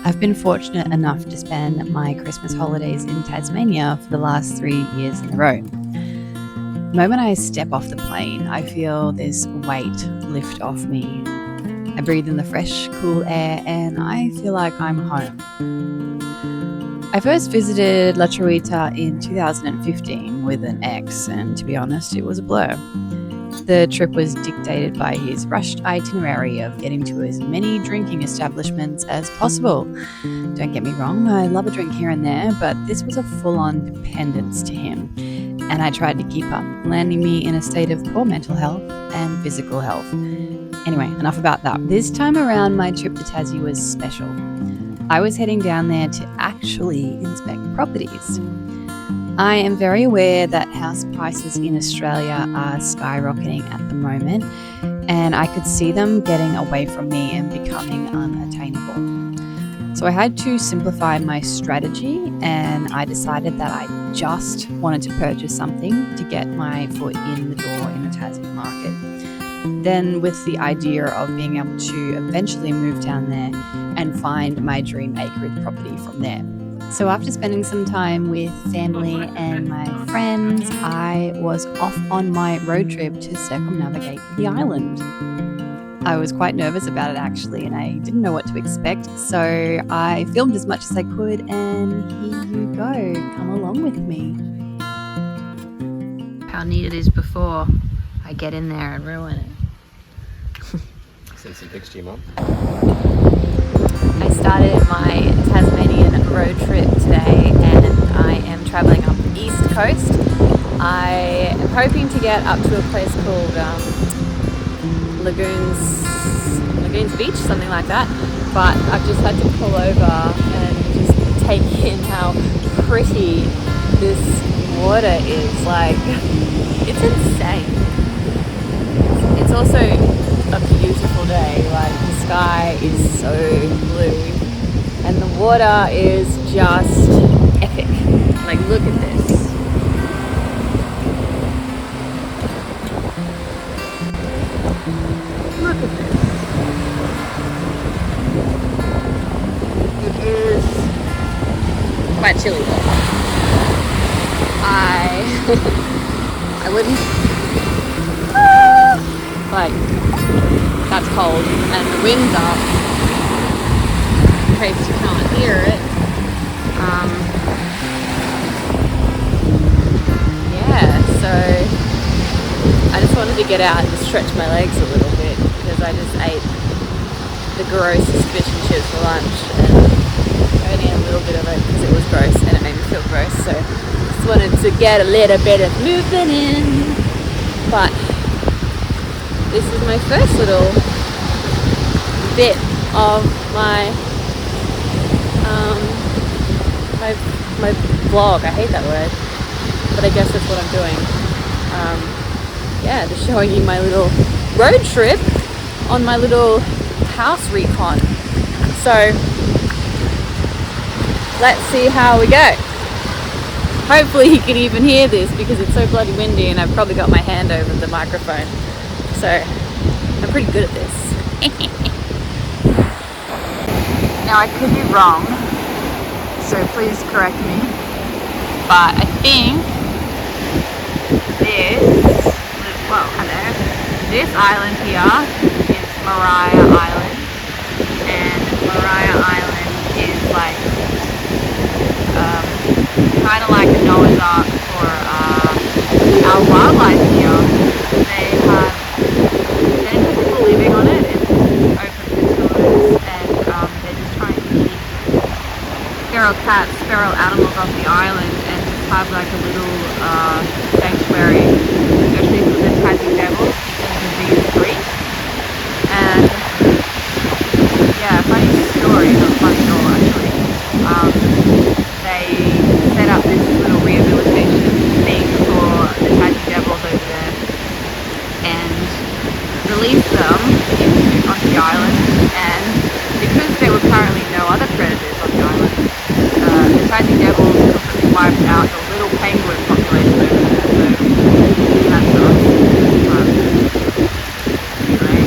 I've been fortunate enough to spend my Christmas holidays in Tasmania for the last 3 years in a row. The moment I step off the plane, I feel this weight lift off me. I breathe in the fresh, cool air and I feel like I'm home. I first visited Lutruwita in 2015 with an ex, and to be honest, it was a blur. The trip was dictated by his rushed itinerary of getting to as many drinking establishments as possible. Don't get me wrong, I love a drink here and there, but this was a full-on dependence to him, and I tried to keep up, landing me in a state of poor mental health and physical health. Anyway, enough about that. This time around, my trip to Tassie was special. I was heading down there to actually inspect properties. I am very aware that house prices in Australia are skyrocketing at the moment, and I could see them getting away from me and becoming unattainable. So I had to simplify my strategy, and I decided that I just wanted to purchase something to get my foot in the door in the Tassie market. Then with the idea of being able to eventually move down there and find my dream acreage property from there. So after spending some time with family and my friends, I was off on my road trip to circumnavigate the island. I was quite nervous about it actually, and I didn't know what to expect, so I filmed as much as I could, and here you go, come along with me. How neat it is before I get in there and ruin it. Since he fixed you, Mum. I started my Tasmanian road trip today and I am travelling up the east coast. I am hoping to get up to a place called Lagoons Beach, something like that. But I've just had to pull over and just take in how pretty this water is. Like, it's insane. It's also a beautiful day. Like, the sky is so blue and the water is just epic. Like, look at this. Look at this. It is quite chilly though. I wouldn't like, that's cold and the wind's up in case you can't hear it. So I just wanted to get out and just stretch my legs a little bit because I just ate the grossest fish and chips for lunch and only a little bit of it because it was gross and it made me feel gross, so just wanted to get a little bit of movement in. But this is my first little bit of my my vlog. I hate that word, but I guess that's what I'm doing. Just showing you my little road trip on my little house recon. So let's see how we go. Hopefully you can even hear this because it's so bloody windy and I've probably got my hand over the microphone. So I'm pretty good at this. Now I could be wrong, so please correct me, but I think this island here is Mariah Island, and Mariah Island is like kind of like a Noah's Ark for our wildlife here. They have plenty of people living on it. It's open for tourists, and they're just trying to keep feral cats, feral animals off the island, and just have like a little sanctuary, especially for the Tassie devils, because of these breeds. And funny story, not funny at all actually. They set up this little rehabilitation thing for the Tassie devils over there and released them onto the island, and because there were currently no other predators on the island, the Tassie devils completely wiped out the little penguin population over there, so that's nice. Anyway,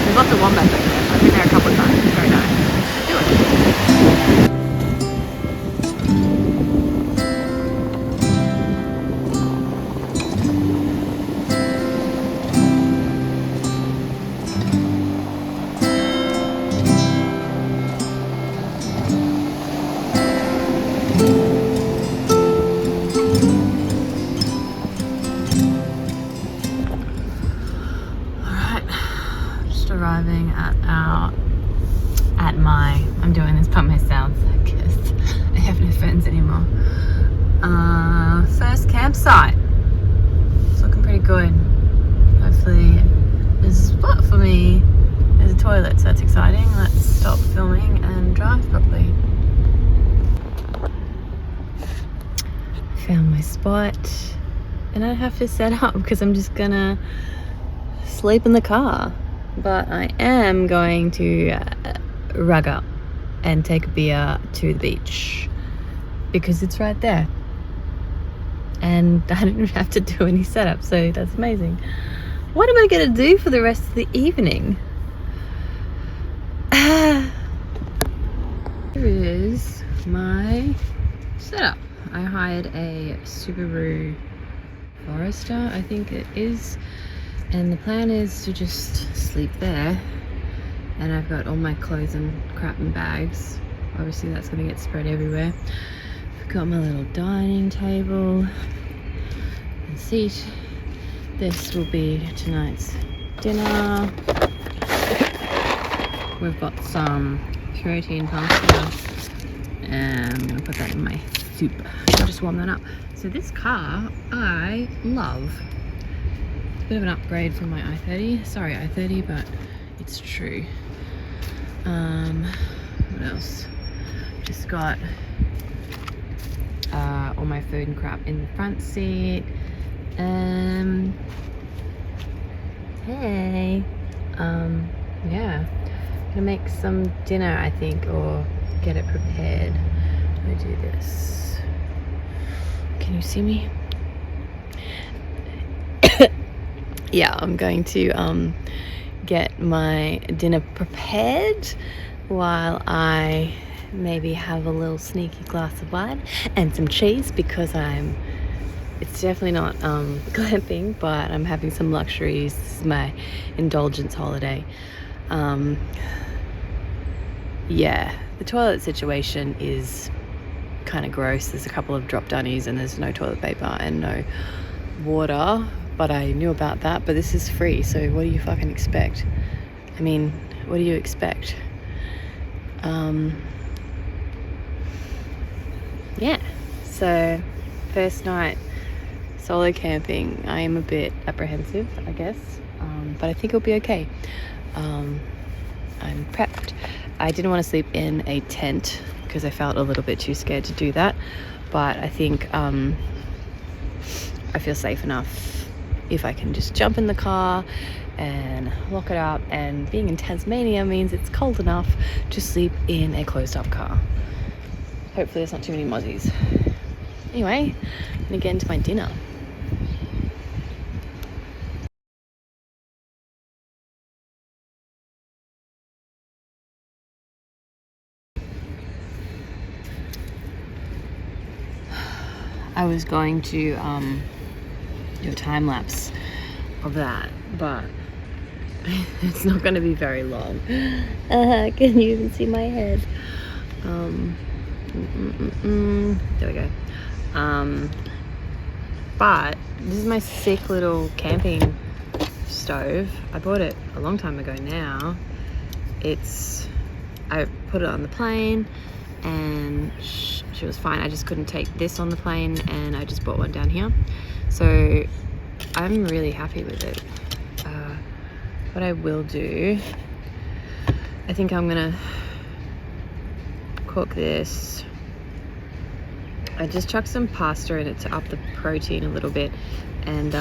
there's lots of wombats over there. I've been there a couple of times. It's very nice. arriving at my, I'm doing this by myself because I have no friends anymore. First campsite. It's looking pretty good. Hopefully there's a spot for me. There's a toilet, so that's exciting. Let's stop filming and drive properly. Found my spot, and I don't have to set up because I'm just gonna sleep in the car. But I am going to rug up and take a beer to the beach because it's right there. And I didn't have to do any setup, so that's amazing. What am I going to do for the rest of the evening? Here is my setup. I hired a Subaru Forester, I think it is. And the plan is to just sleep there. And I've got all my clothes and crap in bags. Obviously that's going to get spread everywhere. I've got my little dining table and seat. This will be tonight's dinner. We've got some protein pasta and I'm going to put that in my soup. I'll just warm that up. So this car I love. It's a bit of an upgrade from my i30. Sorry i30, but it's true. What else? Just got all my food and crap in the front seat. Hey. Yeah. Gonna make some dinner, I think, or get it prepared. Let me do this. Can you see me? Yeah, I'm going to get my dinner prepared while I maybe have a little sneaky glass of wine and some cheese because it's definitely not glamping, but I'm having some luxuries. This is my indulgence holiday. Yeah, the toilet situation is kind of gross. There's a couple of drop dunnies and there's no toilet paper and no water, but I knew about that. But this is free, so what do you fucking expect? I mean, what do you expect? Yeah, so first night solo camping, I am a bit apprehensive, I guess, but I think it'll be okay. I'm prepped. I didn't want to sleep in a tent because I felt a little bit too scared to do that, but I think I feel safe enough if I can just jump in the car and lock it up, and being in Tasmania means it's cold enough to sleep in a closed up car. Hopefully there's not too many mozzies. Anyway, I'm gonna get into my dinner. I was going to do a time lapse of that, but it's not going to be very long. Can you even see my head? There we go. But this is my sick little camping stove. I bought it a long time ago now. I put it on the plane and she was fine. I just couldn't take this on the plane, and I just bought one down here. So I'm really happy with it. What I will do, I think I'm gonna cook this. I just chucked some pasta in it to up the protein a little bit, and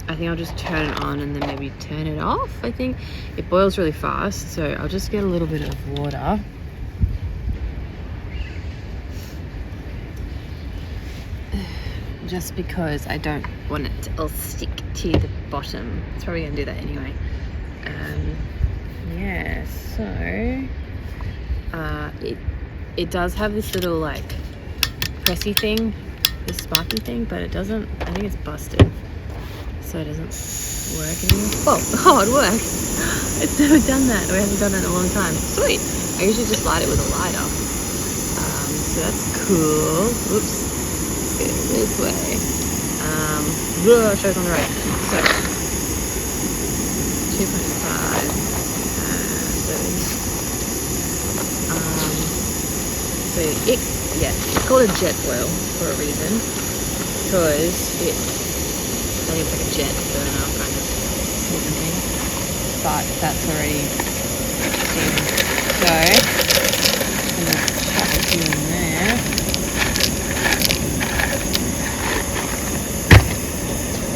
I think I'll just turn it on and then maybe turn it off. I think it boils really fast, so I'll just get a little bit of water. Just because I don't want it to all stick to the bottom. It's probably gonna do that anyway. Yeah, so it does have this little like pressy thing, this sparky thing, but it doesn't, I think it's busted, so it doesn't work anymore. Oh, it works. It's never done that, or I haven't done it in a long time. Sweet. I usually just light it with a lighter. So that's cool. Oops. This way. Shows on the right. So 2.5. So it's called a jet boil for a reason, because I think it's like a jet burner kind of looking thing, but that's already steaming. So I'm going to chuck a few in there.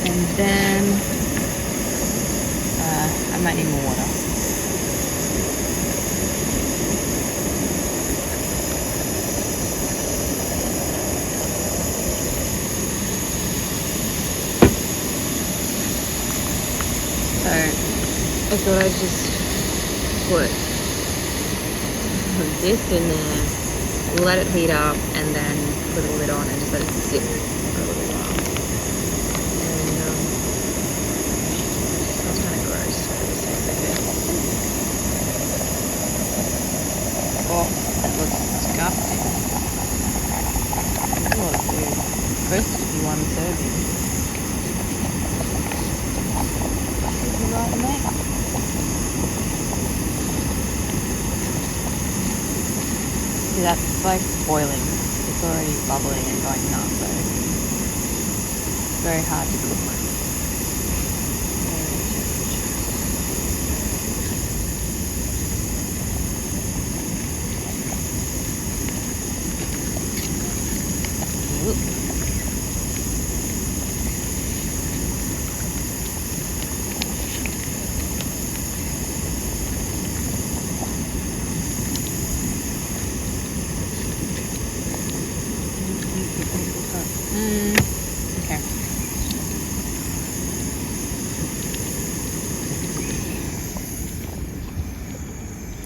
And then I might need more water. So I thought I'd just put this in there, let it heat up, and then put a lid on and just let it sit for a little while. And it smells kind of gross. Oh, that looks disgusting. That's a lot of food. It's supposed to be one serving. Right, mate. See, that's like boiling. It's already bubbling and going nuts, so it's very hard to cook. Okay.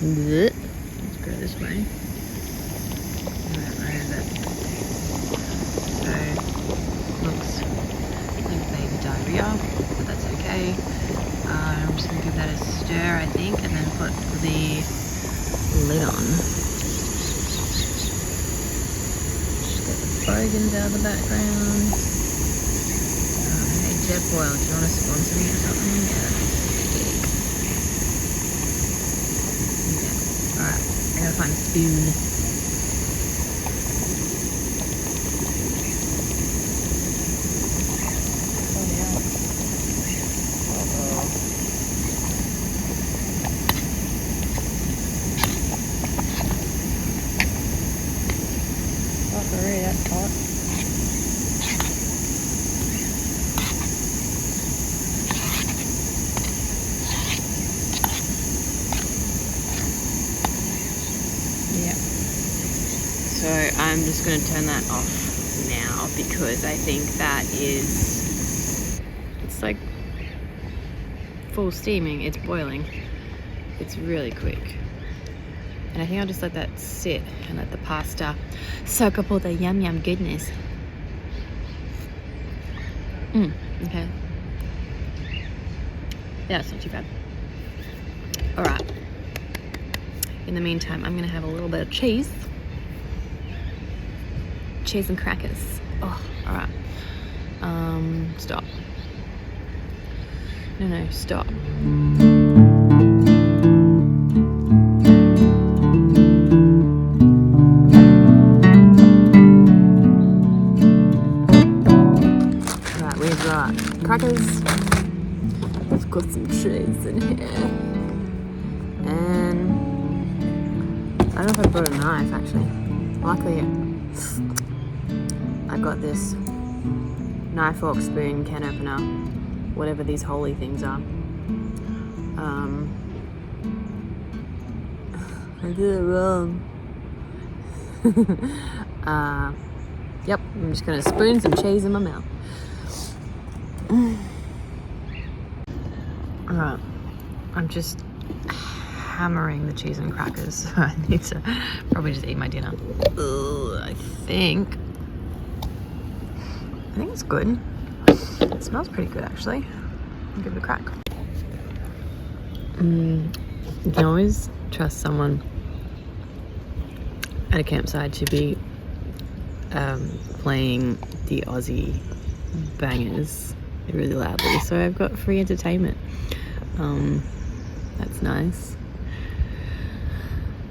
Let's go this way. Where is it? So, looks like baby diarrhea, but that's okay. I'm just going to give that a stir, I think, and then put the lid on. Bogans out of the background. Hey, Jet Boil, do you want to sponsor me or something? Yeah, that'd be big. Okay, alright, I gotta find a spoon. Oh yeah. Fuckery, that's hot. Yeah. So I'm just going to turn that off now because I think that it's like full steaming, it's boiling. It's really quick. And I think I'll just let that sit and let the pasta soak up all the yum yum goodness. Okay. Yeah, it's not too bad. Alright. In the meantime, I'm gonna have a little bit of cheese. Cheese and crackers. Oh, alright. Stop. No, stop. Crackers. I've got some cheese in here. And I don't know if I brought a knife actually. Luckily, I got this knife, fork, spoon, can opener, whatever these holy things are. I did it wrong. Yep, I'm just gonna spoon some cheese in my mouth. Alright, I'm just hammering the cheese and crackers. I need to probably just eat my dinner. I think it's good. It smells pretty good actually. I'll give it a crack. You can always trust someone at a campsite to be playing the Aussie bangers really loudly, so I've got free entertainment. That's nice.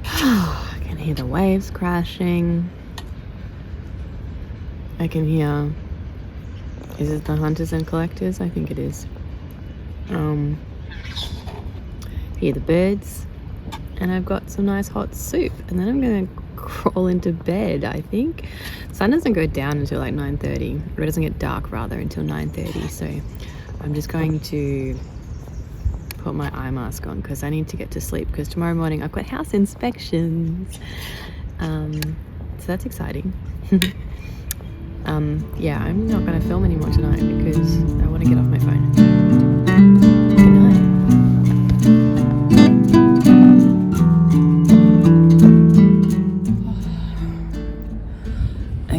I can hear the waves crashing. I can hear, is it the hunters and collectors? I think it is. Hear the birds, and I've got some nice hot soup, and then I'm gonna crawl into bed. I think the sun doesn't go down until like 9:30, or it doesn't get dark rather until 9:30, so I'm just going to put my eye mask on because I need to get to sleep, because tomorrow morning I've got house inspections. So that's exciting. Yeah, I'm not going to film anymore tonight because I want to get off my phone. Good night.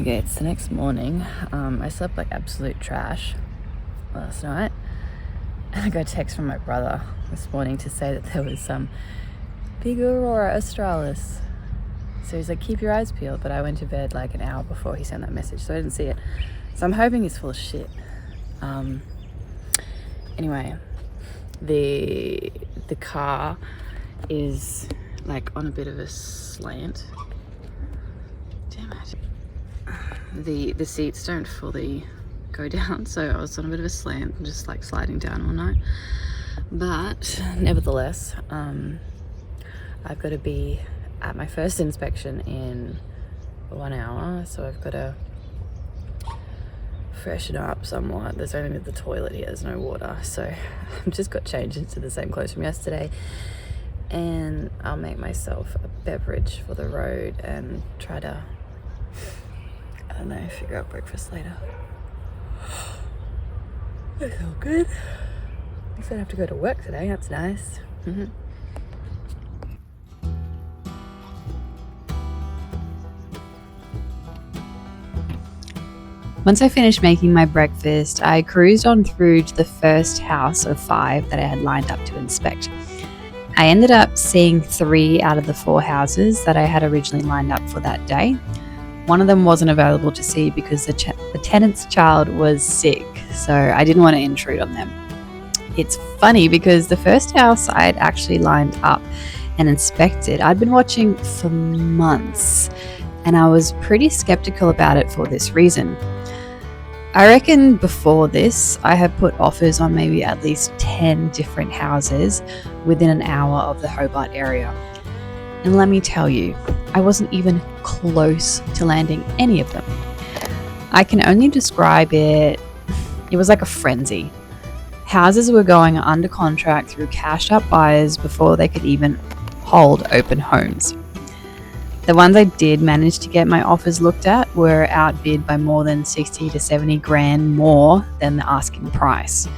Okay, it's the next morning. I slept like absolute trash last night. And I got a text from my brother this morning to say that there was some big aurora australis. So he's like, keep your eyes peeled. But I went to bed like an hour before he sent that message, so I didn't see it. So I'm hoping he's full of shit. Anyway, the car is like on a bit of a slant. Damn it. The seats don't fully go down, so I was on a bit of a slant, just like sliding down all night. But nevertheless, I've got to be at my first inspection in 1 hour, so I've got to freshen up somewhat. There's only the toilet here, there's no water, so I've just got changed into the same clothes from yesterday, and I'll make myself a beverage for the road and try to, I don't know, figure out breakfast later. I feel good. I guess I don't have to go to work today, that's nice. Once I finished making my breakfast, I cruised on through to the first house of 5 that I had lined up to inspect. I ended up seeing 3 out of the 4 houses that I had originally lined up for that day. One of them wasn't available to see because the tenant's child was sick, so I didn't want to intrude on them. It's funny because the first house I had actually lined up and inspected, I'd been watching for months, and I was pretty skeptical about it for this reason. I reckon before this, I had put offers on maybe at least 10 different houses within an hour of the Hobart area. And let me tell you, I wasn't even close to landing any of them. I can only describe it was like a frenzy. Houses were going under contract through cashed up buyers before they could even hold open homes. The ones I did manage to get my offers looked at were outbid by more than 60 to 70 grand more than the asking price.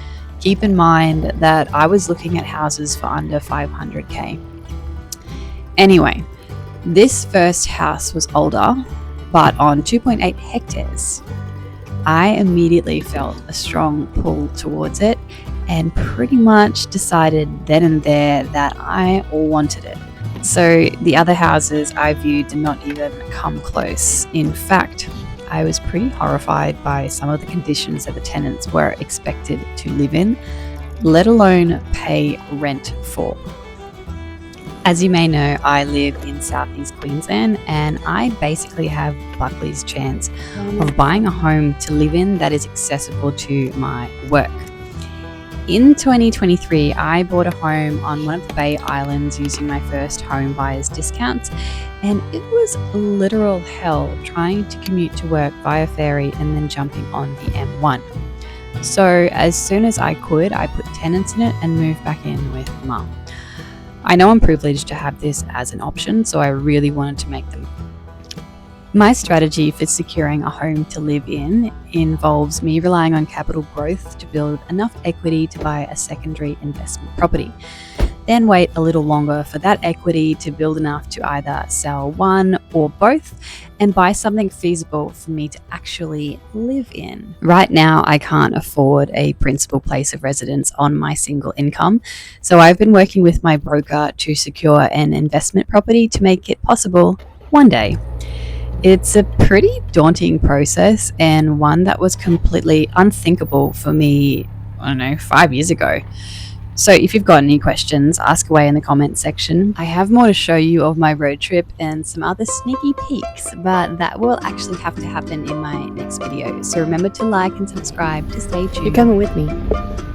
Keep in mind that I was looking at houses for under 500k. Anyway, this first house was older, but on 2.8 hectares. I immediately felt a strong pull towards it and pretty much decided then and there that I wanted it. So the other houses I viewed did not even come close. In fact, I was pretty horrified by some of the conditions that the tenants were expected to live in, let alone pay rent for. As you may know, I live in southeast Queensland, and I basically have Buckley's chance of buying a home to live in that is accessible to my work. In 2023, I bought a home on one of the Bay Islands using my first home buyer's discounts, and it was literal hell trying to commute to work via ferry and then jumping on the M1. So as soon as I could, I put tenants in it and moved back in with Mum. I know I'm privileged to have this as an option, so I really wanted to make them. My strategy for securing a home to live in involves me relying on capital growth to build enough equity to buy a secondary investment property. Then wait a little longer for that equity to build enough to either sell one or both and buy something feasible for me to actually live in. Right now, I can't afford a principal place of residence on my single income, so I've been working with my broker to secure an investment property to make it possible one day. It's a pretty daunting process and one that was completely unthinkable for me, 5 years ago. So if you've got any questions, ask away in the comments section. I have more to show you of my road trip and some other sneaky peeks, but that will actually have to happen in my next video. So remember to like and subscribe to stay tuned. You're coming with me.